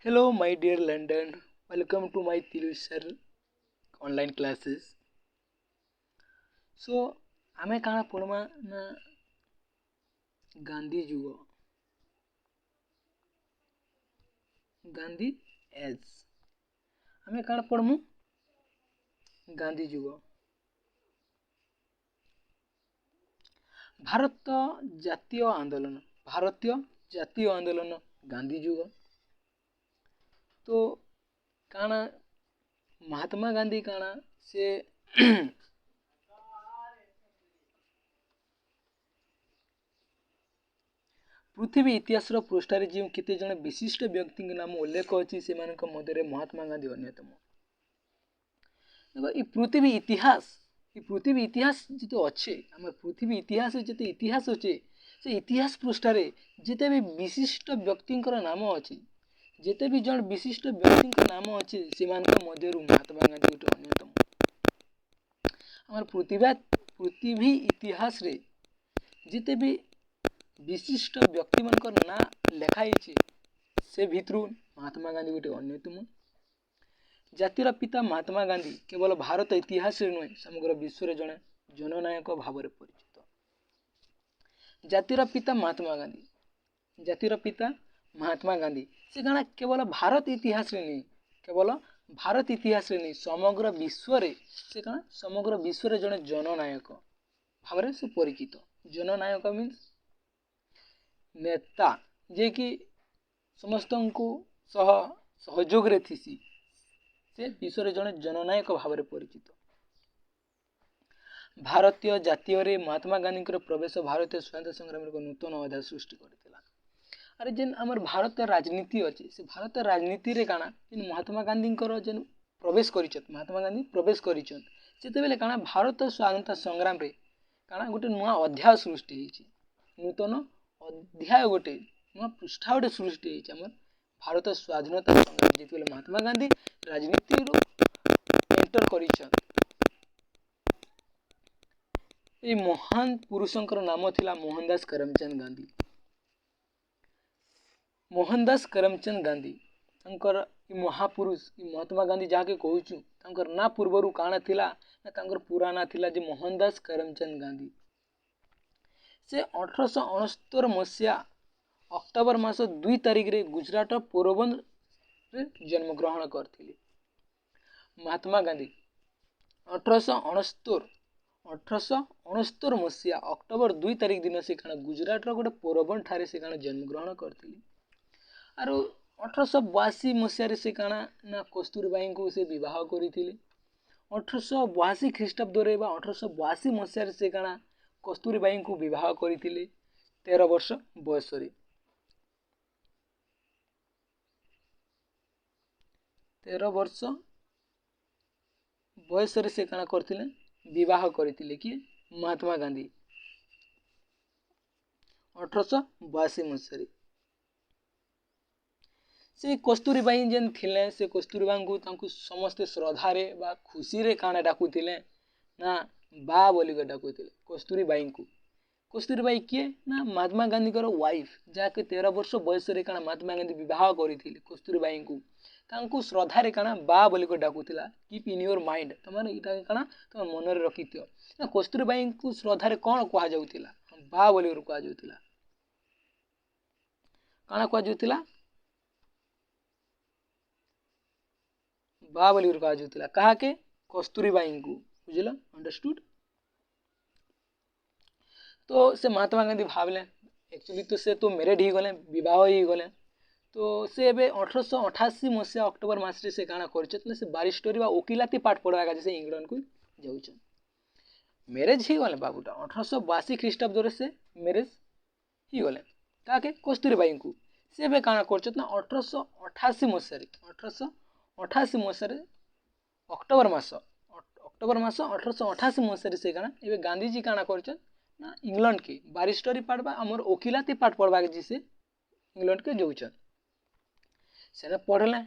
Hello, my dear London. Welcome to my Tilusar online classes. So, ଆମେ କାଣା ପଢ଼ମା ନା ଗାନ୍ଧୀ ଯୁଗ ଗାନ୍ଧୀ ଏଜ୍ ଆମେ କାଣା ପଢ଼ମୁ ଗାନ୍ଧୀ ଯୁଗ ଭାରତୀୟ ଜାତୀୟ ଆନ୍ଦୋଳନ ଗାନ୍ଧୀ ଯୁଗ तो କାଣା ମହାତ୍ମା ଗାନ୍ଧୀ କାଣା ସେ पृथ्वी इतिहास पृष्ठार जो केते जन विशिष्ट व्यक्ति नाम उल्लेख अच्छी से मध्य महात्मा गांधी अन्यतम देखो पृथ्वी इतिहास जो अच्छे आम पृथ्वी इतिहास जिते इतिहास अच्छे से इतिहास पृष्ठार जिते भी विशिष्ट व्यक्ति नाम अच्छी जिते भी जन विशिष्ट व्यक्ति नाम अच्छे से मध्य महात्मा गांधी गोटे अन्यतम आम पृथ्वी इतिहास रे जिते भी विशिष्ट व्यक्ति मान ना लिखाई से भितर महात्मा गांधी गोटे अन्यतम जातिर पिता महात्मा गांधी केवल भारत इतिहास नुहे समग्र विश्व में जड़े जननायक भाव में परिचित जातिर पिता महात्मा गांधी से गाना केवल भारत इतिहास नहीं समग्र विश्व से गाना समग्र विश्व जड़े जननायक भाव में से परिचित जननायक मीन्स नेता जे कि समस्त को सहयोग थीसी से विश्व जड़े जननायक भाव में परिचित भारतीय जातीय रे महात्मा गांधी प्रवेश भारतीय स्वाधीनता संग्राम को नूतन अध्याय सृष्टि करथिला अरे जेन आमर भारत राजनीति अच्छे से भारत राजनीति रे काना जेन महात्मा गांधी जेन प्रवेश करिछत महात्मा गांधी प्रवेश करिछन सेते बेले काना भारत स्वाधीनता संग्राम रे काना गोटे नुआ अध्याय सृष्टि होइछि नूतन अध्याय गोटे नुआ पृष्ठा गोटे सृष्टि होइछि आमर भारत स्वाधीनता संग्राम जेते महात्मा गांधी राजनीति रो एंटर करिछन ए महान पुरुषंकर नाम थिला मोहनदास करमचंद गांधी तांकर महापुरुष महात्मा गांधी जाके कहूचु तांकर ना पूर्वरु काना थिला ना तांकर पूरा ना थिला जे मोहनदास करमचंद गांधी से 1869 मसीहा अक्टोबर मास 2 तारिख रे गुजरात पोरबंदर रे जन्म ग्रहण करथिले महात्मा गांधी 1869 मसीहा अक्टोबर 2 तारिख दिन से काना गुजरात रो गोटे पोरबंदर ठारे से काना जन्म ग्रहण करथिले आरो 1882 मसीह से काना ना कस्तूरबाई को से विवाह करथिले 1882 ख्रीष्टाब्द रे बा 1882 मसीह से काना कस्तूरबाई को विवाह करथिले 13 वर्ष बयस रे 13 वर्ष बयस रे से काना करथिले विवाह करथिले कि महात्मा गांधी 1882 मसीह से कस्तूरबाई जेन थिले से कस्तूरबाई को तांकु समस्त श्रद्धा रे बा खुशी रे काना डाकुथिले ना बा बोली के डाकुथिले कस्तूरबाई किए ना महात्मा गांधी को वाइफ जाके 13 वर्ष बयस रे काना महात्मा गांधी विवाह करथिले कस्तूरबाई को तांकु श्रद्धा रे काना बा बोली के डाकुथिला कीप इन योर माइंड तमाने इटा काना तुम मन रे रखिथियो ना कस्तूरबाई को श्रद्धा रे कोन कहा जाउथिला बा बोली के कहा जाउथिला काना कहा जाउथिला बा बोली कहा जाउथिला कहा के कस्तूरबाई को बुझिला अंडरस्टूड तो से महात्मा गांधी भावले एक्चुअली तो से तो मैरिड ही गले विवाह ही गले तो से एबे 1888 मसीहा अक्टोबर मास रे से काना करछत से बारिस्टरी बा वकिलाती पाठ पढ़वा का जैसे इंग्लैंड को जाउछन मैरिज ही गले बाबूटा 1882 ख्रीष्टाब्द रे से मैरिज ही गले ताके कस्तूरबाई को से एबे काना करछत ना 1888 मसीहा रे अक्टोबर मास 1888 मसीहा रे से काना एबे गांधी जी काना करछन ना इंग्लैंड के बारिस्टरी पाठ बा हमर वकिलाती पाठ पढ़वा के जिसे इंग्लैंड के जाउछन सेने पढ़ले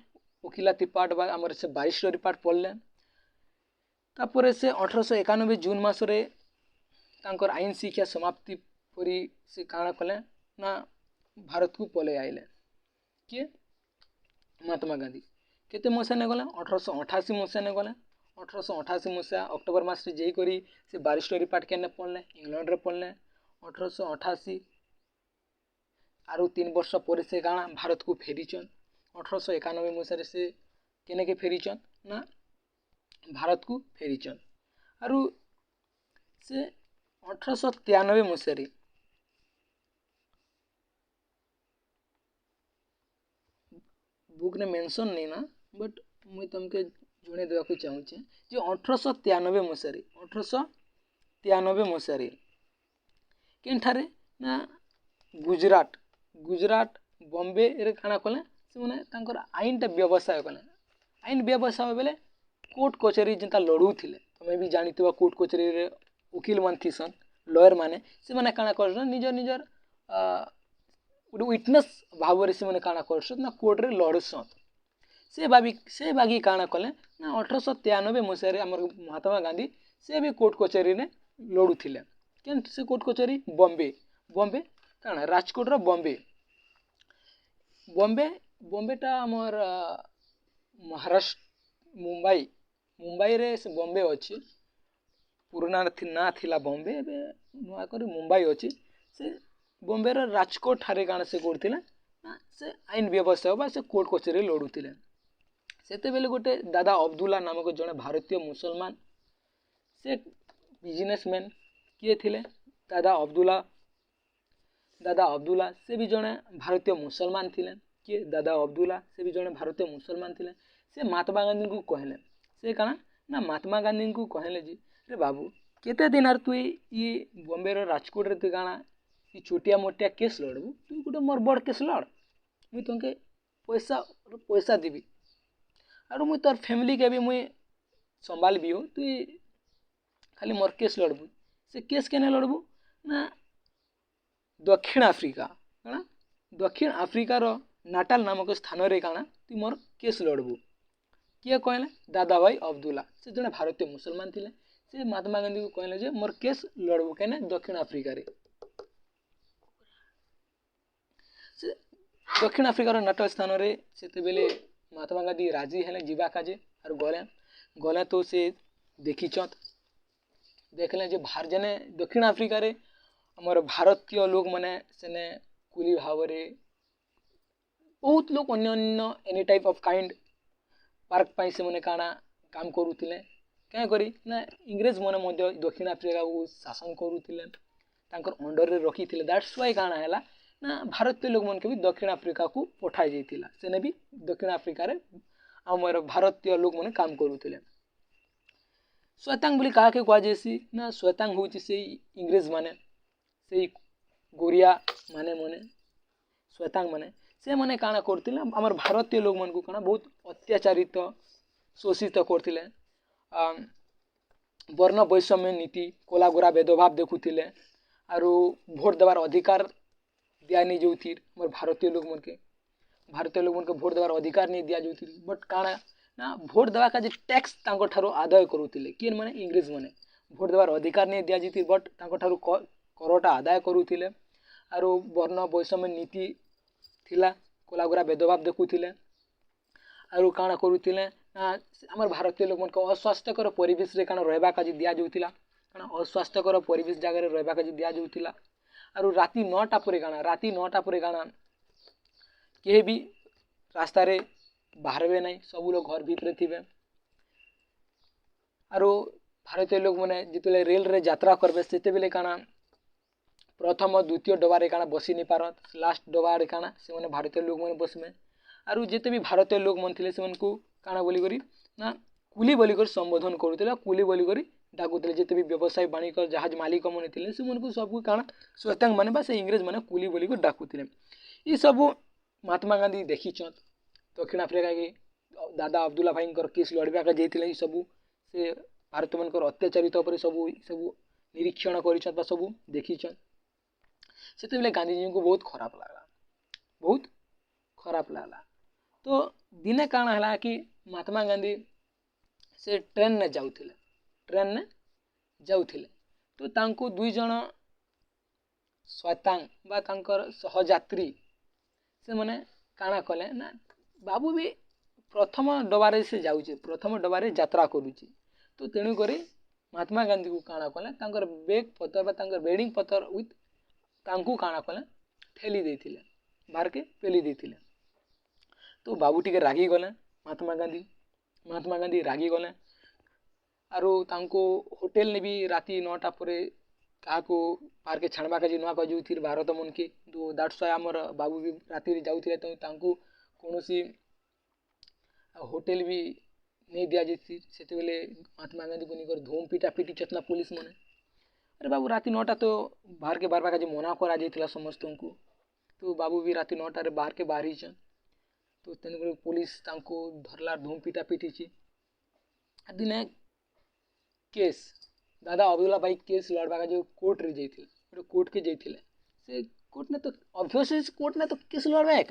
वकिलाती पाठ बा हमर से बारिस्टरी पाठ पढ़ले तापर से 1891 जून मास रे तांकर आईन शिक्षा समाप्ति परी से काना कले ना भारत को पले आइले किए महात्मा गांधी केते मसीहा ने गले 1888 मसीहा ने गले 1888 मसीहा अक्टोबर मास रे जेकरी से बारिस्टरी पाठ के पढ़ले इंग्लैंड रे पढ़ले 1888 आरु 3 वर्ष पर से गाना भारत को फेरीचन 1891 मसीहा से केने के फेरीचन ना भारत को फेरीचन आरु से 1893 मसीहा बुक ने मेंशन नहीं ना बट मुझे तुमके जड़े देवाक चाहूँचे जे 1893 मसीह केनठारे ना गुजरात गुजरात बॉम्बे रे काना कले से माने तांकर आईनटा व्यवसाय कले आईन व्यवसाय बेले कोर्ट कचेरी जिनता लड़ू थिले तुम्हें भी जानिथिबा कोर्ट कचेरी रे वकील मान थिसन लॉयर माने से माने काना करन निजर निजर गोटे विटनेस भाव से मैंने काना कर ना कोर्ट रे लड़सन से बागी काना कले ना 1893 मसीह आम महात्मा गांधी से भी कोर्ट कचेरी ने लड़ुले के से कोर्ट कचेरी बॉम्बे बॉम्बे काना राजकोट रो बॉम्बे बॉम्बे बॉम्बेटा आमर महाराष्ट्र मुंबई मुंबई रे से बॉम्बे अच्छी पुराना ना थिला बॉम्बे नुआ कर मुंबई अच्छी से बॉम्बे रो राजकोट ठारे काना से करथिले से आईन व्यवस्था बा से कोर्ट कचेरी लड़ुले सेते बेले गोटे दादा अब्दुल्ला नामक जड़े भारतीय मुसलमान से बिजनेसमैन किए थिले दादा अब्दुल्ला से भी जड़े भारतीय मुसलमान थिले किए दादा अब्दुल्ला से भी जड़े भारतीय मुसलमान थिले से महात्मा गांधी को कहले से काना ना महात्मा गांधी को कहले जी रे बाबू केते दिन आर तु ये बॉम्बे रो राजकोट रे तु काना ये छोटिया मोटिया केस लड़बू तु गोटे मोर बड़ केस लड़ मुई तुमके पैसा देवी और मुई तोर फैमिली के भी मुई संभाल भी हो तु खाली मोर केस लड़बू से केस केने लड़बू ना दक्षिण आफ्रिका काना दक्षिण आफ्रिका रो नाटाल नामक स्थान रे काना तु मोर केस लड़बू किए कहले दादा भाई अब्दुल्ला से जने भारतीय मुसलमान थिले से महात्मा गांधी को कहले जे मोर केस लड़बू केने दक्षिण आफ्रिका रे दक्षिण आफ्रिकार नाटक स्थान रे से बेले महात्मा गांधी राजी हेले जीवा काजे और गले तो से देखीचत देखले जे बाहर जने दक्षिण आफ्रिका रे हमर भारतीय लोग माने सेने कुली भाव रे बहुत लोग अन्य अन्य any type of kind park पाई से माने काना काम करूथिले क्या करी ना इंग्रेज माने मध्य दक्षिण आफ्रिका को शासन करूथिले तांकर अंडर रे रखीथिले दैट्स व्हाई काना हैला ना भारतीय लोग मन के भी दक्षिण आफ्रिका को पठाई जाइतिला सेने भी दक्षिण आफ्रिका रे हमर भारतीय लोग मन काम करूथिले श्वेतांग बोली कहा के कह जेसी ना श्वेतांग होची से इंग्रेज माने से गोरिया माने मने श्वेतांग माने से माने काना करथिले हमर भारतीय लोग मन को काना बहुत अत्याचारित शोषित करथिले वर्ण वैषम्य नीति कोला गोरा भेदभाव देखुथिले आरो भोट देवार अधिकार दिया नहीं जाऊथी मोर भारतीय लोग मन के भोट देवार अधिकार नहीं दिया जाऊथी बट काना ना भोट देवा का जे टैक्स तांको ठारो आदाय करूथिले केन माने इंग्रेज माने भोट देवार अधिकार नहीं दिया जाती बट तांको ठारो करटा आदाय करूथिले आरो वर्ण वैषम्य नीति थिला कोला गोरा भेदभाव देखुथिले आरो काना करूथिले हमर भारतीय लोग मन को अस्वास्थ्यकर परिवेश रे काना रहबा का जे दिया जाउथिला काना अस्वास्थ्यकर परिवेश जगह रे रहबा का जे दिया जाउथिला आरो राती 9टा पर गाना के भी रास्ता रे बाहरबे नहीं सब लोग घर भीतर थिबे आरो भारतीय लोग माने जितले रेल रे यात्रा करबे सेते बेले काना प्रथम द्वितीय डबा रे काना बसी नहीं पारत लास्ट डबा रे काना से माने भारतीय लोग माने बसमे आरो जेते भी भारतीय लोग मन थिले से मन को काना बोली करी ना कुली बोली कर संबोधन करूथिला कुली बोली करी डाकुथिले जेते भी व्यवसाय वाणिज्य जहाज मालिक मन थिले से मन को सब को काना श्वेतांग माने बा से इंग्रेज माने कुली बोली कर डाकुथिले ई सब महात्मा गांधी देखीचत दक्षिण आफ्रिका के दादा अब्दुल्ला भाई केस लड़बा के जेथिले ई सब से भारत मन कर अत्याचारित ऊपर सब निरीक्षण करिचत बा सब देखीचत सेते बेले गांधी जी को बहुत खराब लागला तो दिने काना हला कि महात्मा गांधी से ट्रेन ने जाउथिले तो तांको दुई जण श्वेतांग बा तांकर सहयात्री से माने काना कले ना बाबू भी प्रथम डबारे से जाऊे प्रथम डबारे यात्रा करुचे तो तेणुक महात्मा गांधी को काଣା कले बेग पतर बेडिंग पतर विथ तांकू काଣା कले ठेली देथिले बाहर के पेली देथिले तो बाबू टिके रागी गले महात्मा गांधी रागी गले आरो तांको होटेल ने भी राति 9टा परे क्या बाहर के छाणवा के नुआ कर भारत मन के तो दैट्स व्हाई आमर बाबू भी राति जाऊे तो तांको कौन होटेल भी नहीं दिया जाती से महात्मा गांधी को लेकर धूम पिटा पिटी चेतना पुलिस मैंने अरे बाबू राति 9टा तो बाहर के बाहर का मना करा समस्त को तो बाबू भी राति 9टार बाहर के बाहरी छन तो तेणुक पुलिस तांको धरला धूम पिटा पिटी दिने केस दादा अब्दुल्ला भाई केस लड़वा का जो कोर्ट रे जाइए कोर्ट के जाइए से कोर्ट ने तो ऑब्वियसली कोर्ट ने तो केस लड़वा है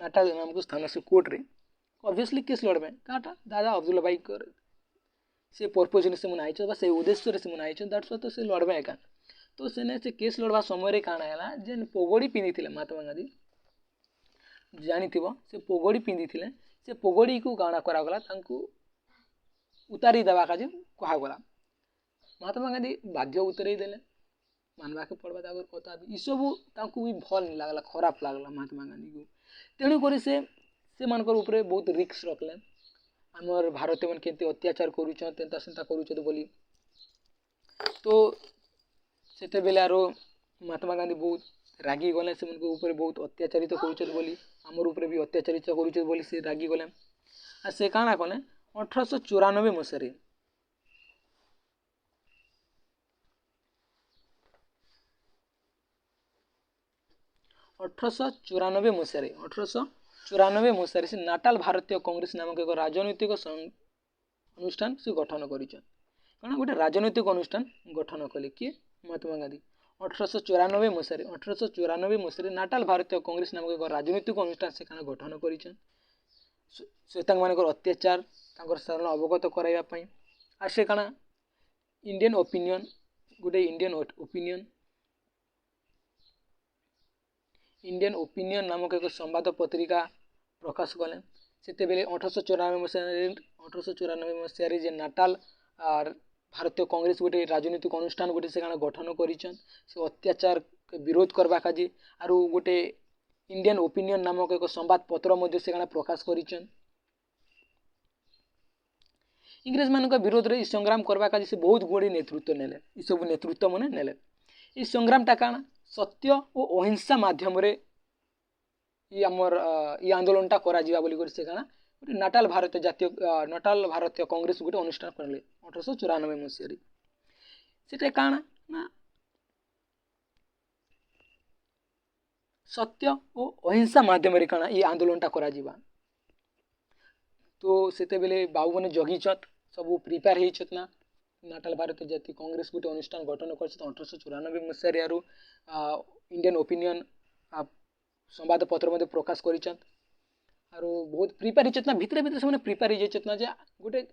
नाटा नाम को स्थान से कोर्ट रे ऑब्वियसली केस लड़वा काटा दादा अब्दुल्ला भाई कर से पर्पज से मुना आइछ से उद्देश्य से मुना आइछ दैट्स तो से लड़वा है तो से केस लड़वा समय काଣା है जे पगड़ी पिंधि महात्मा गांधी जानी से पगड़ी पिंधि से पगड़ी को काଣା करागला उतारी देवा का कहगला महात्मा गांधी बाध्य उतरे देले मानवा के पड़वा कथा ये सब भी भल नहीं लगला खराब लगला महात्मा गांधी को तेणुक से मानकर ऊपर बहुत रिक्स रखले आमर भारतीय मन केते अत्याचार करूछन सेंता करूछन बोली तो सेते बेले आरो महात्मा गांधी बहुत रागी गले से मन के ऊपर बहुत अत्याचारित करूछन बोली आमर ऊपर भी अत्याचारित करूछन बोली से रागी गले आ से काଣା कले 1894 मसीह 1894 मसीह से नाटाल भारतीय कांग्रेस नामक एक राजनैतिक अनुष्ठान से गठन करण गोटे राजनैतिक अनुष्ठान गठन कले किए महात्मा गांधी 1894 मसीह नाटाल भारतीय कांग्रेस नामक एक राजनैतिक अनुष्ठान से गठन कर श्वेता मान अत्याचार साधारण अवगत कराइवाई आ से काଣା इंडियन ओपिनियन गोटे इंडियन ओपिनियन नामक एक संवाद पत्रिका प्रकाश कले से 1894 मसीह जे नाटाल भारतीय कांग्रेस गोटे राजनीतिक अनुष्ठान गोटे से गठन कर अत्याचार के विरोध करवा काजे आर गोटे इंडियन ओपिनियन नामक एक संवाद पत्र से प्रकाश कर इंग्रेज मान विरोध में संग्राम करवा काजे से बहुत गुड़ी नेतृत्व नेले सब नेतृत्व मैंने नेले ये संग्रामटा काଣା सत्य और अहिंसा माध्यम ये आमर ये आंदोलनटा करा जिबा बोली कर से काଣା गोटे नाटाल भारतीय कांग्रेस गोटे अनुष्ठान करले 1894 मसीह से काଣା ना सत्य और अहिंसा माध्यम काଣା ये आंदोलनटा करा जिबा तो सेते बेले बाबू मैंने जगीचत सब प्रिपेयर होइछत ना नाटाल भारतीय जातीय कांग्रेस गोटे अनुष्ठान गठन कर 1894 मसीह आरु इंडियन ओपिनियन संवाद पत्र प्रकाश कर बहुत प्रिपेयर होना भितर भितर से प्रिपेयर होना जे गोटे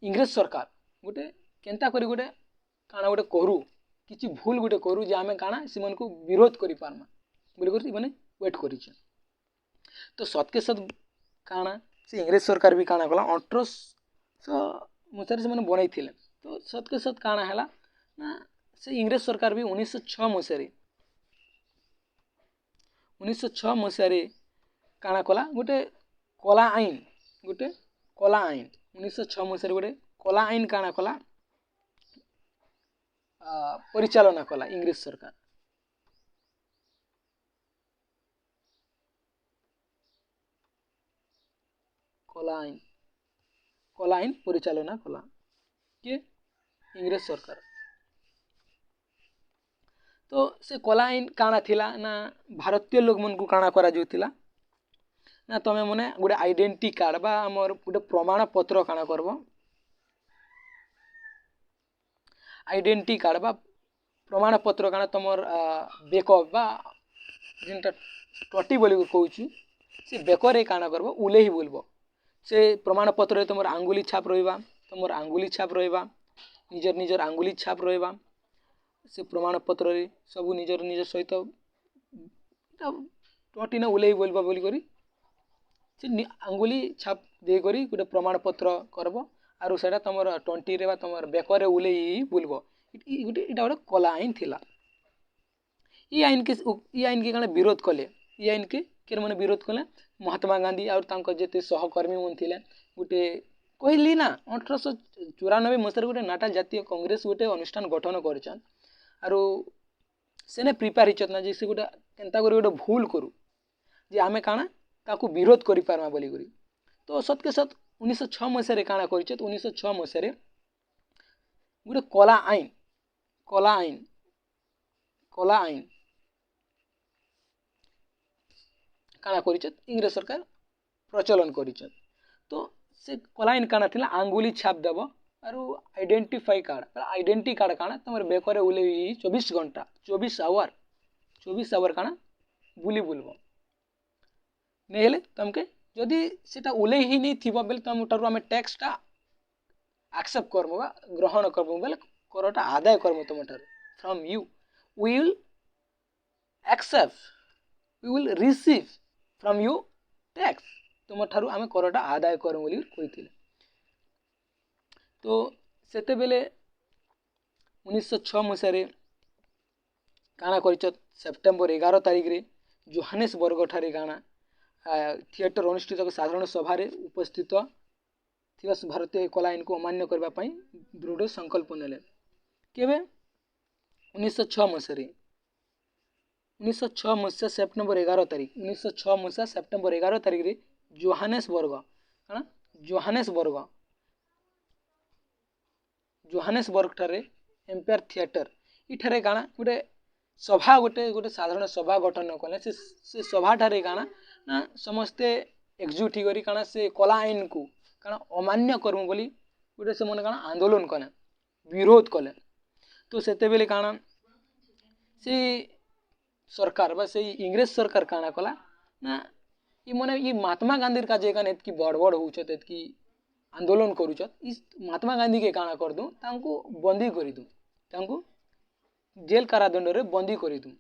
इंग्रेज सरकार गोटे केनता करी गोटे काଣା गोटे करू किसी भूल गोटे करू जे आमे काଣା से मन को विरोध करि पारमा बोली कर माने वेट करी तो सत के सत काଣା से इंग्रेज सरकार भी काଣା कला 1800 मसीह से मैंने बनई थिले तो सत के सत काଣା हैला ना से इंग्रेज सरकार भी 1906 मसीह काଣା कला गोटे कला आईन 1906 मसीह गोटे कला आईन काଣା कला परिचालना कला इंग्रेज सरकार कला आईन परिचालना कला किए इंग्रेज सरकार तो से कला आईन काଣା थिला ना भारतीय लोक मन को काଣା करा जोतिला ना तमे मने गोटे आइडेंटिटी कार्ड बा हमर गोटे प्रमाण पत्र काଣା करबो आइडेंटिटी कार्ड बा प्रमाण पत्र काଣା तमर बेकअप बा जिनटा टटी बोली को कहूची से बेकरे काଣା करबो उलेही बोलबो से प्रमाण पत्र रे तमर आंगुली छाप रहिबा तमर आंगुली छाप रहिबा निजर आंगुली छाप रहिबा से प्रमाण पत्र रे सब निजर सहित टटी ना उलेही बोलबा बोली करी से आंगुली छाप देकर गोटे प्रमाणपत्र करब आरु सेटा तुम टंटी रे तुम बेकर उले बुलब गोटे गोटे कला आईन थिला। ये आईन के कण विरोध कले ये आईन के मैंने विरोध कले महात्मा गांधी और जिते सहकर्मी मन थे गोटे कहली ना 1894 मसीह गोटे नाटाल जातीय कांग्रेस गोटे अनुष्ठान गठन करछन आरो सेने प्रिपेयर हिचत ना जे से गोटे केनता करी गोटे भूल करू जे आमे काना ताकू विरोध करि पारमा बोली करी। तो सत के सत 1906 मसीह रे काना करछत 1906 मसीह रे गोटे कला आईन काना करछत इंग्रेज सरकार प्रचलन करछत। तो से कला आईन काना थिला आंगुली छाप देव आरो आइडेंटिफाई कार्ड आइडेंटिटी कार्ड काना तुम बेकर उले 24 घंटा 24 आवर काना बुली बुलबो नहीं हेले तुमके जदि सेटा उले ही नहीं थिबो बेले तुम ठारू आमे टैक्स टा एक्सेप्ट करबो बा ग्रहण करबो बेले करटा आदाय करबो तुम ठारू from you we will accept we will receive from you tax तुम ठारू आमे करटा आदाय करबो बोली कहिथिले। तो सेते बेले 1906 मसीह काना करछत सेप्टेम्बर 11 तारिख रे जोहान्सबर्ग ठारे काना थिएटर अनुष्ठित साधारण सभा रे उपस्थित थिबा भारतीय कला आईन को अमान्य करबा पई दृढ़ संकल्प नेले केबे 1906 मसीह 1906 मसीहा सेप्टेम्बर 11 तारिख 1906 मसीहा सेप्टेम्बर 11 तारिख रे जोहान्सबर्ग ठारे एम्पायर थिएटर इठारे काना गोटे सभा गोटे साधारण सभा गठन कले से सभा ठारे काना ना समस्ते एकजुट होकर काना से कला आईन को काना अमान्य करमु बोली गोटे से मन काना आंदोलन कले विरोध कले। तो सेते बेले काना से सरकार बा से इंग्रेज सरकार काना कला ना ये माने ये महात्मा गांधी का जेगान एतकी बड़ बड़ होउछत एतकी आंदोलन करूछत इस महात्मा गांधी के काना कर दू तांको बंदी करी दू तांको जेल कारादंड रे बंदी करी दू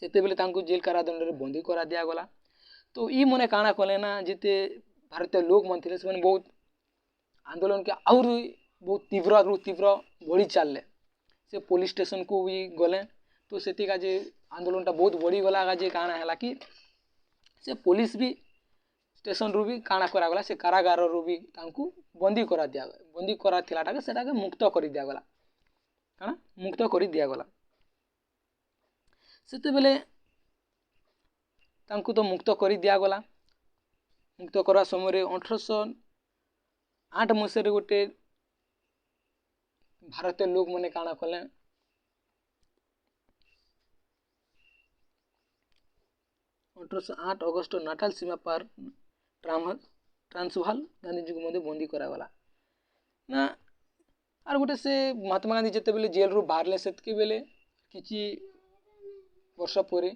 सेते बेले तांको जेल कारादंड रे बंदी करा दिया गला। तो ई मने काना कले ना जिते भारतीय लोक मन थिले से बहुत आंदोलन के और बहुत तीव्र बढ़ी चलले से पुलिस स्टेशन को भी गले। तो सेती का जे आंदोलन टा बहुत बढ़ी गला जे काना हैला कि से पुलिस भी स्टेशन रू भी काना करा गला से कारागार रू भी तांको बंदी करा दिया बंदी करा थिलाटा के सेटा के मुक्त करी दिया गला काना मुक्त करी दिया गला। सेते बेले तांको तो मुक्त करी दिया गला मुक्त करा समय रे 1808 मसीह रे गोटे भारतीय लोक मने काना कले 1808 अगस्त नाटाल सीमा पार ट्रांसवाल गांधी जी को बंदी करा गला ना आर गोटे से महात्मा गांधी जिते बेले जेल रू बाहरले सेतके बेले किछि वर्ष पर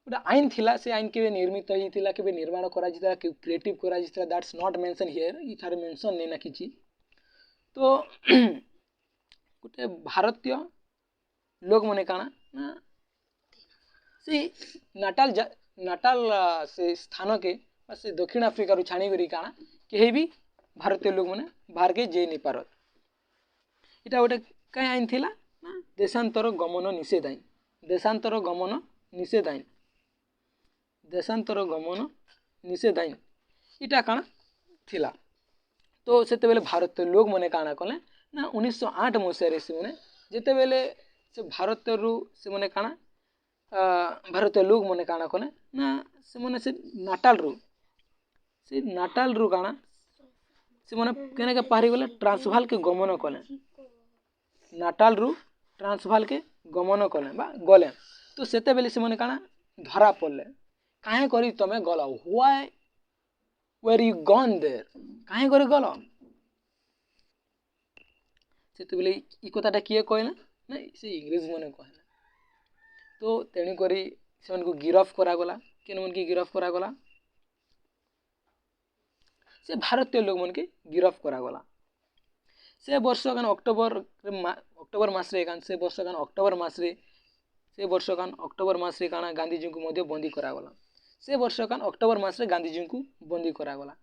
गोटे आईन थिला से आईन के निर्मित होइथिला के निर्माण करा जितला क्रिएटिव करा जितला दैट्स नॉट मेंशन हियर इथारे मेंशन नै ना किछि। तो गोटे भारतीय लोक मने काना ना से नाटाल से स्थान के से दक्षिण अफ्रिका रू छाणी करी काना केही भी भारतीय लोक मने बाहर के जे नै पारत इटा गोटे कई आईन थिला ना देशांतर गमन निषेध आईन देशांतर गमन निषेध आईन इटा काना थिला। तो सेते बेले भारतीय लोक मने काना कले ना 1908 मसीह रे से मने जेते बेले से भारत रू से मने काना भारतीय लोक मने काना कले ना से मने से नाटाल रू काना से मने केने के पारी गले ट्रांसवाल के गमन कले नाटाल रू ट्रांसवाल के गमन कले बा गले। तो सेते बेले से मने काना धरा पड़ले काहे करी तमे गल why were you gone there काहे करी गल सेते बेले ई कथाटा किए कहला ना से इंग्रेज मने कहला। तो तेणी करी से मन को गिरफ्त करा गला केन मन की गिरफ्त करा गला से भारतीय लोक मन के गिरफ्त करा गला से वर्ष कान अक्टोबर मास रे कान से वर्ष कान अक्टोबर मास रे काना गांधी जी को मध्य बंदी करा गला से वर्ष कान अक्टोबर मास रे गांधीजी को बंदी करागला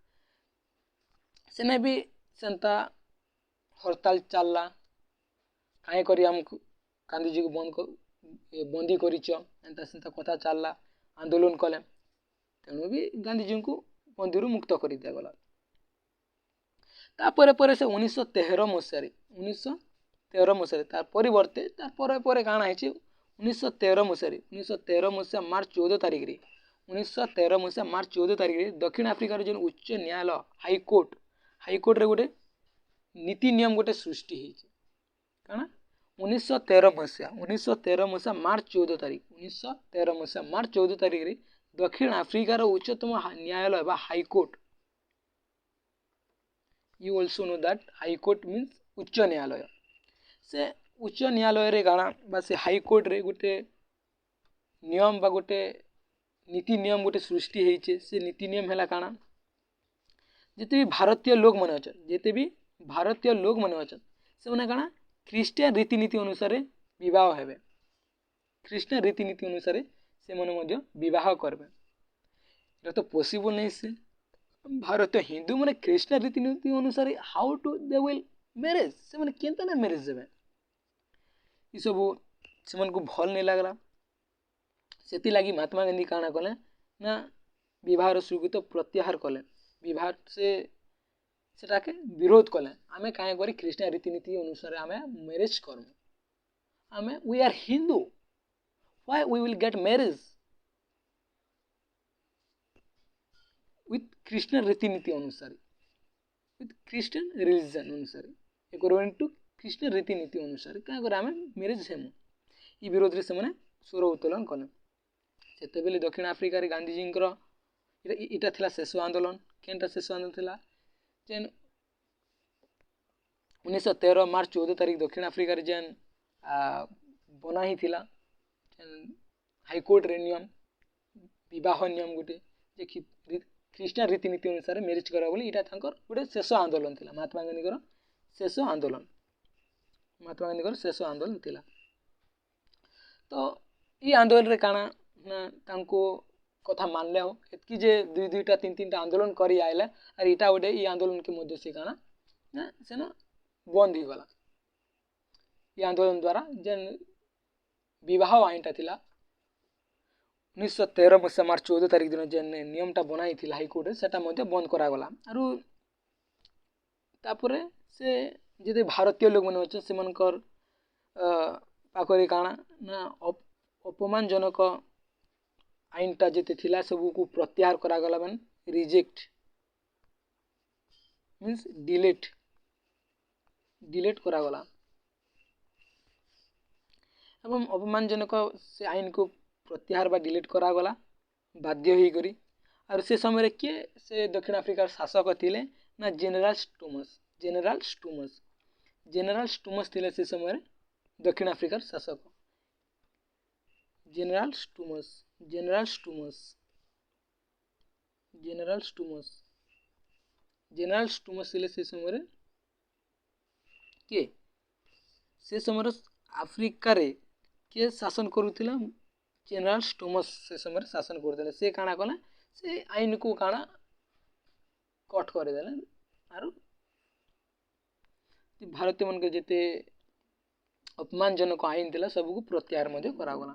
सेने भी सेंता हड़ताल चलला कहीं करी हमको गांधीजी को बंदी करिच एंता सेंता कथा चलला आंदोलन कले तेणु भी गांधीजी को बंदी मुक्त कर दिगला तापर पर से 1913 मसीह 1913 मसीह तार परिवर्ते तार पर काଣା है 1913 मसीहा मार्च 14 तारिख रे 1913 मसीहा मार्च 14 तारिख रे दक्षिण अफ्रिकार जो उच्च न्यायालय हाईकोर्ट रे गोटे नीति नियम गोटे सृष्टि होइছে काଣା 1913 मसीहा मार्च 14 तारिख 1913 मसीहा मार्च 14 तारिख रे दक्षिण अफ्रिकार उच्चतम न्यायालय बा high court you also know that high court means उच्च न्यायालय से उच्च न्यायालय रे काଣା बा से हाईकोर्ट रे गोटे नियम बा गोटे नीति नियम गोटे सृष्टि होइছে से नीति नियम हैला काଣା जिते भी भारतीय लोक मन अच्छन से माने काଣା ख्रीष्टियन रीतिनीति अनुसार विवाह हेबे ख्रीष्टियन रीतिनीति अनुसार से माने मध्य विवाह करबे एटा तो पॉसिबल नहीं से भारतीय हिंदू माने ख्रीष्टियन रीतिनीति अनुसार how to they will marriage से माने केनता ना मैरिज देबे ई सब से मन को भल नहीं लागला सेति लागी महात्मा गांधी काଣା कले ना विवाह स्वीकृत प्रत्याहार कले विवाह से सेटाके विरोध कले आमे काहे करी ख्रीष्टियन रीतिनीति अनुसार आमे मैरिज करमु आमे we are Hindu why we will get marriage with Christian रीतिनीति अनुसार विथ ख्रीष्टियन रिलीजन अनुसार अकॉर्डिंग टू ख्रीष्टियन रीतिनीति अनुसार काहे करी आमे मैरिज हेमु ई विरोध रे से माने स्वर उत्तोलन कले सेतेबेले दक्षिण अफ्रिका रे गांधीजी इटा थिला शेष आंदोलन केनटा शेष आंदोलन थिला जेन 1913 मार्च 14 तारिख दक्षिण अफ्रिका रे जेन बना ही थिला हाईकोर्ट रे नियम विवाह नियम गोटे जे ख्रीष्टियन रीतिनीति अनुसार मैरिज करा बोली इटा थांकर गोटे शेष आंदोलन थिला महात्मा गांधी शेष आंदोलन थिला तो ई आंदोलन रे काଣା ना तांको कथा मानले हो एतकी जे दुईटा तीन आंदोलन करी आइला और इटा गोटे ई आंदोलन के मध्य से काଣା ना सेना बंद ही गला ई आंदोलन द्वारा जेन विवाह आईनटा थिला 1913 मसीहा मार्च 14 तारिख दिन जेन नियमटा बनाई थिला हाईकोर्ट सेटा मध्य बंद करा गला आरु तापरे से जे भारतीय लोक मन अछि से मनकर पाखरे काଣା ना अपमानजनक आईनटा जेते थिला सबू को प्रत्याहार करा गला माने रिजेक्ट मींस डिलीट करा गला एवं अपमानजनक से आईन को प्रत्याहार बा डिलीट करा गला बाध्य ही करी और से समय के से दक्षिण अफ्रिकार शासक थिले ना जनरल स्टूमस थिले से समय दक्षिण अफ्रिकार शासक जनरल स्टूमस थिले से समय के से समय अफ्रिका रे के शासन करूथिला जनरल स्टूमस से समय शासन करथिले से काଣା कले से आईन को काଣା कट कर देले आरो भारतीय मन के जेते अपमानजनक आईन थिला सब को प्रत्याहार मध्ये करा गला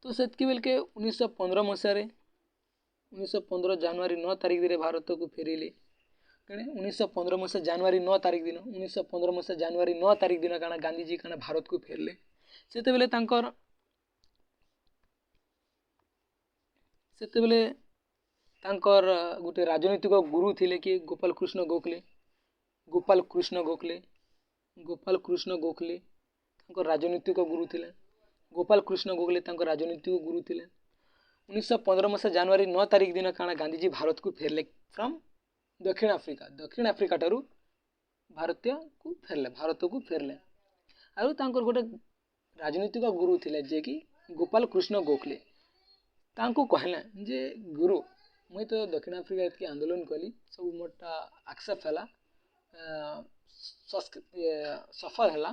तो सेतकी बेल के 1915 मसीह रे 1915 जनवरी 9 तारिख रे भारत को फेरिले कने 1915 मसीह जनवरी 9 तारिख दिन 1915 मसीह जनवरी 9 तारिख दिन काଣା गांधी जी काଣା भारत को फेरले सेते बेले तांकर गोटे राजनीतिक गुरु थिले कि गोपाल कृष्ण गोखले तांकर राजनीतिक गुरु थिले गोपाल कृष्ण गोखले तांकर राजनीतिक गुरु थिले 1915 मसीह जनवरी 9 तारिख दिन काଣା गांधी जी भारत को फेरले फ्रॉम दक्षिण अफ्रिका ठारू भारत को फेरले आरु तांकर गोटे राजनीतिक गुरु थिले जे कि गोपाल कृष्ण गोखले तांको कहले जे गुरु मुई तो दक्षिण अफ्रिका के आंदोलन कली सब मोटा एक्सेप्ट हला सफल हला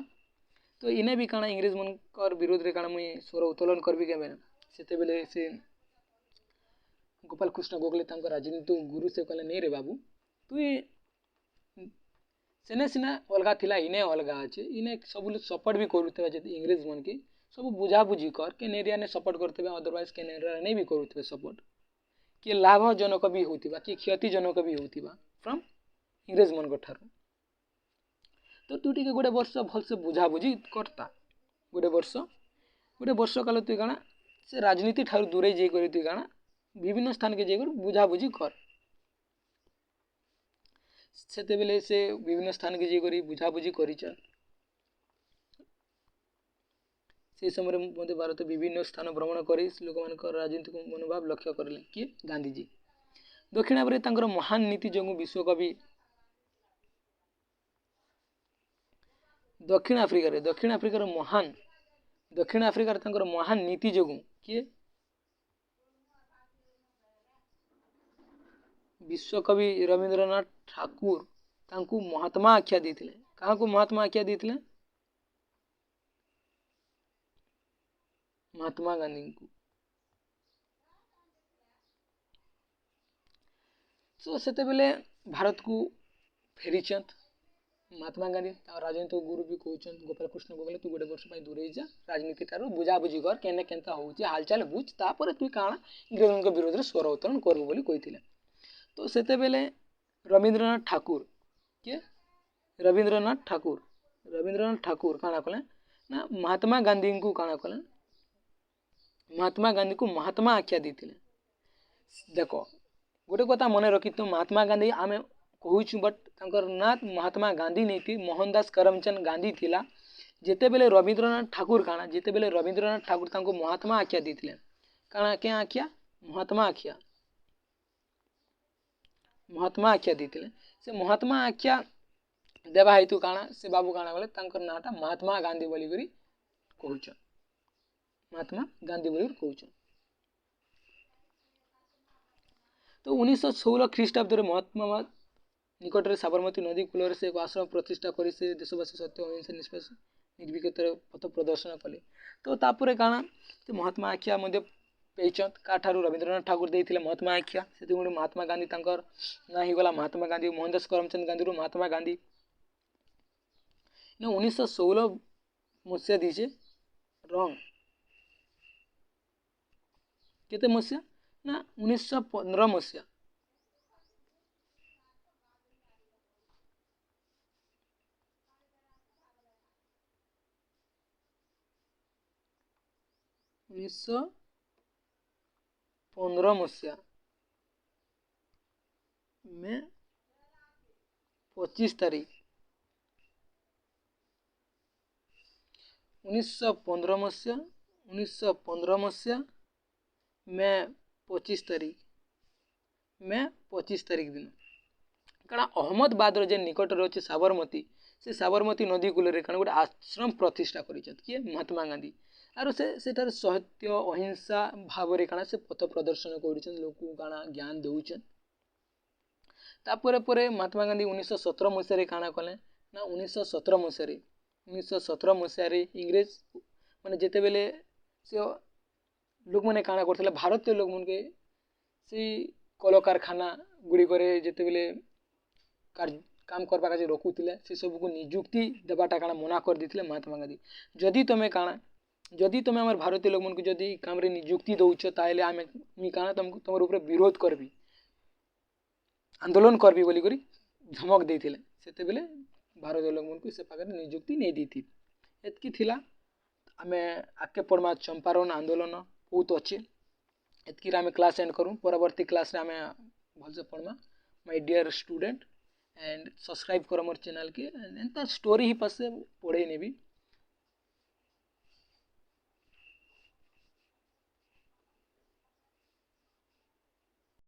तो इने भी काଣା इंग्रेज मनकर विरोध रे काଣା मुई स्वर उत्तोलन करबी केबे ସେତେବେଳେ ସେ ଗୋପାଳ କୃଷ୍ଣ ଗୋଖଲେ ତାଙ୍କ ରାଜନୀତି ଗୁରୁ ସେ କହିଲେ ନେଇ ରେ ବାବୁ ତୁଇ ସେନେ ସିନା ଅଲଗା ଥିଲା ଇନେ ଅଲଗା ଅଛି ଇନେ ସବୁ ସପୋର୍ଟ ବି କରୁଥିବା ଯଦି ଇଂରେଜ ମାନକେ ସବୁ ବୁଝାବୁଝି କର କେନ୍ ଏରିଆନେ ସପୋର୍ଟ କରୁଥିବେ ଅଦରୱାଇଜ କେନ୍ ଏରିଆ ନେଇ ବି କରୁଥିବେ ସପୋର୍ଟ କିଏ ଲାଭଜନକ ବି ହେଉଥିବା କିଏ କ୍ଷତିଜନକ ବି ହେଉଥିବା ଫ୍ରମ୍ ଇଂରେଜ ମାନଙ୍କ ଠାରୁ ତ ତୁ ଟିକେ ଗୋଟେ ବର୍ଷ ଭଲସେ ବୁଝାବୁଝି କରତା ଗୋଟେ ବର୍ଷ କାଳ ତୁଇ କାଣା ସେ ରାଜନୀତି ଠାରୁ ଦୂରେଇ ଯାଇକରି ତୁଇ କାଣା ବିଭିନ୍ନ ସ୍ଥାନକେ ଯାଇକରି ବୁଝାବୁଝି କର ସେତେବେଳେ ସେ ବିଭିନ୍ନ ସ୍ଥାନକେ ଯାଇକରି ବୁଝାବୁଝି କରିଛ ସେହି ସମୟରେ ମଧ୍ୟ ଭାରତ ବିଭିନ୍ନ ସ୍ଥାନ ଭ୍ରମଣ କରି ଲୋକମାନଙ୍କର ରାଜନୈତିକ ମନୋଭାବ ଲକ୍ଷ୍ୟ କରିଲେ କିଏ ଗାନ୍ଧୀଜୀ ଦକ୍ଷିଣ ଆଫ୍ରିକାରେ ତାଙ୍କର ମହାନ ନୀତି ଯୋଗୁଁ ବିଶ୍ୱକବି ଦକ୍ଷିଣ ଆଫ୍ରିକାରେ ତାଙ୍କର ମହାନ ନୀତି ଯୋଗୁଁ କିଏ ବିଶ୍ୱକବି ରବୀନ୍ଦ୍ରନାଥ ଠାକୁର ତାଙ୍କୁ ମହାତ୍ମା ଆଖ୍ୟା ଦେଇଥିଲେ କାହାକୁ ମହାତ୍ମା ଆଖ୍ୟା ଦେଇଥିଲେ ମହାତ୍ମା ଗାନ୍ଧୀଙ୍କୁ ତ ସେତେବେଳେ ଭାରତକୁ ଫେରିଛନ୍ତ ମହାତ୍ମା ଗାନ୍ଧୀ ତାଙ୍କ ରାଜନୈତିକ ଗୁରୁ ବି କହୁଛନ୍ତି ଗୋପାଳ କୃଷ୍ଣ ଗୋଖଲେ ତୁ ଗୋଟେ ବର୍ଷ ପାଇଁ ଦୂରେଇ ଯା ରାଜନୀତି ଠାରୁ ବୁଝାବୁଝି କର କେନେ କେନ୍ତା ହଉଛି ହାଲଚାଲ ବୁଝ ତାପରେ ତୁଇ କାଣା ଇଂରେଜଙ୍କ ବିରୋଧରେ ସ୍ୱର ଉତ୍ତୋଳନ କରିବୁ ବୋଲି କହିଥିଲେ ତ ସେତେବେଳେ ରବୀନ୍ଦ୍ରନାଥ ଠାକୁର କାଣା କଲେ ନା ମହାତ୍ମା ଗାନ୍ଧୀଙ୍କୁ କାଣା କଲେ ମହାତ୍ମା ଗାନ୍ଧୀକୁ ମହାତ୍ମା ଆଖ୍ୟା ଦେଇଥିଲେ ଦେଖ ଗୋଟେ କଥା ମନେ ରଖିଥ ମହାତ୍ମା ଗାନ୍ଧୀ ଆମେ କହୁଛୁ ବଟ୍ ତାଙ୍କର ନାଁ ମହାତ୍ମା ଗାନ୍ଧୀ ନେଇଥି ମୋହନ ଦାସ କରମଚନ୍ଦ ଗାନ୍ଧୀ ଥିଲା ଯେତେବେଳେ ରବୀନ୍ଦ୍ରନାଥ ଠାକୁର ତାଙ୍କୁ ମହାତ୍ମା ଆଖ୍ୟା ଦେଇଥିଲେ କାଣା କେଁ ଆଖ୍ୟା ମହାତ୍ମା ଆଖ୍ୟା ଦେଇଥିଲେ ସେ ମହାତ୍ମା ଆଖ୍ୟା ଦେବା ହେତୁ କାଣା ସେ ବାବୁ କାଣା କଲେ ତାଙ୍କର ନାଁଟା ମହାତ୍ମା ଗାନ୍ଧୀ ବୋଲିକରି କହୁଛନ୍ ତ 1916 ଖ୍ରୀଷ୍ଟାବ୍ଦରେ ମହାତ୍ମା ନିକଟରେ ସାବରମତୀ ନଦୀ କୂଳରେ ସେ ଏକ ଆଶ୍ରମ ପ୍ରତିଷ୍ଠା କରି ସେ ଦେଶବାସୀ ସତ୍ୟ ଅହିଂସା ନିର୍ଭୀକତାର ପଥ ପ୍ରଦର୍ଶନ କଲେ ତ ତାପରେ କାଣା ସେ ମହାତ୍ମା ଆଖ୍ୟା ମଧ୍ୟ ପାଇଛନ୍ତ କାଠାରୁ ରବୀନ୍ଦ୍ରନାଥ ଠାକୁର ଦେଇଥିଲେ ମହାତ୍ମା ଆଖ୍ୟା ସେଥିପାଇଁ ମହାତ୍ମା ଗାନ୍ଧୀ ତାଙ୍କର ନାଁ ହେଇଗଲା ମହାତ୍ମା ଗାନ୍ଧୀ ମୋହନ ଦାସ କରମଚନ୍ଦ ଗାନ୍ଧୀରୁ ମହାତ୍ମା ଗାନ୍ଧୀ 1916 ମସିହା ଦେଇଛେ ରଙ୍ଗ କେତେ ମସିହା ନା 1915 ମସିହା ମେ 25 ତାରିଖ 1915 ମସିହା ମେ 25 ତାରିଖ ଦିନ କାରଣ ଅହମ୍ମଦାବାଦର ଯେ ନିକଟରେ ଅଛି ସାବରମତୀ ସେ ସାବରମତୀ ନଦୀ କୂଳରେ କାରଣ ଗୋଟେ ଆଶ୍ରମ ପ୍ରତିଷ୍ଠା କରିଛନ୍ତି କିଏ ମହାତ୍ମା ଗାନ୍ଧୀ ଆରୁ ସେଠାରେ ସତ୍ୟ ଅହିଂସା ଭାବରେ କାଣା ସେ ପଥ ପ୍ରଦର୍ଶନ କରୁଛନ୍ତି ଲୋକଙ୍କୁ କାଣା ଜ୍ଞାନ ଦେଉଛନ୍ ତାପରେ ପରେ ମହାତ୍ମା ଗାନ୍ଧୀ 1917 ମସିହାରେ କାଣା କଲେ ନା 1917 ମସିହାରେ ଇଂରେଜ ମାନେ ଯେତେବେଳେ ସେ ଲୋକମାନେ କାଣା କରୁଥିଲେ ଭାରତୀୟ ଲୋକମାନକେ ସେଇ କଳକାରଖାନା ଗୁଡ଼ିକରେ ଯେତେବେଳେ କାମ କରିବା କାଜେ ରଖୁଥିଲେ ସେ ସବୁକୁ ନିଯୁକ୍ତି ଦେବାଟା କାଣା ମନା କରିଦେଇଥିଲେ ମହାତ୍ମା ଗାନ୍ଧୀ ଯଦି ତମେ ଆମର ଭାରତୀୟ ଲୋକମାନଙ୍କୁ ଯଦି କାମରେ ନିଯୁକ୍ତି ଦଉଛ ତାହେଲେ ମୁଇଁ କାଣା ତମର ଉପରେ ବିରୋଧ କରିବି ଆନ୍ଦୋଳନ କରିବି ବୋଲିକରି ଧମକ ଦେଇଥିଲେ ସେତେବେଳେ ଭାରତୀୟ ଲୋକମାନଙ୍କୁ ସେ ପାଖରେ ନିଯୁକ୍ତି ନେଇ ଦେଇଥିଲେ ଏତିକି ଥିଲା ଆମେ ଆଗକେ ପଢ଼ମା ଚମ୍ପାରଣ ଆନ୍ଦୋଳନ ବହୁତ ଅଛେ ଏତିକିରେ ଆମେ କ୍ଲାସ୍ ଏଣ୍ଡ କରୁ ପରବର୍ତ୍ତୀ କ୍ଲାସ୍ରେ ଆମେ ଭଲସେ ପଢ଼ମା ମାଇ ଡିୟର ଷ୍ଟୁଡେଣ୍ଟ एंड सब्सक्राइब करो मोर चैनल के एंड स्टोरी ही पास से पढ़े नेबी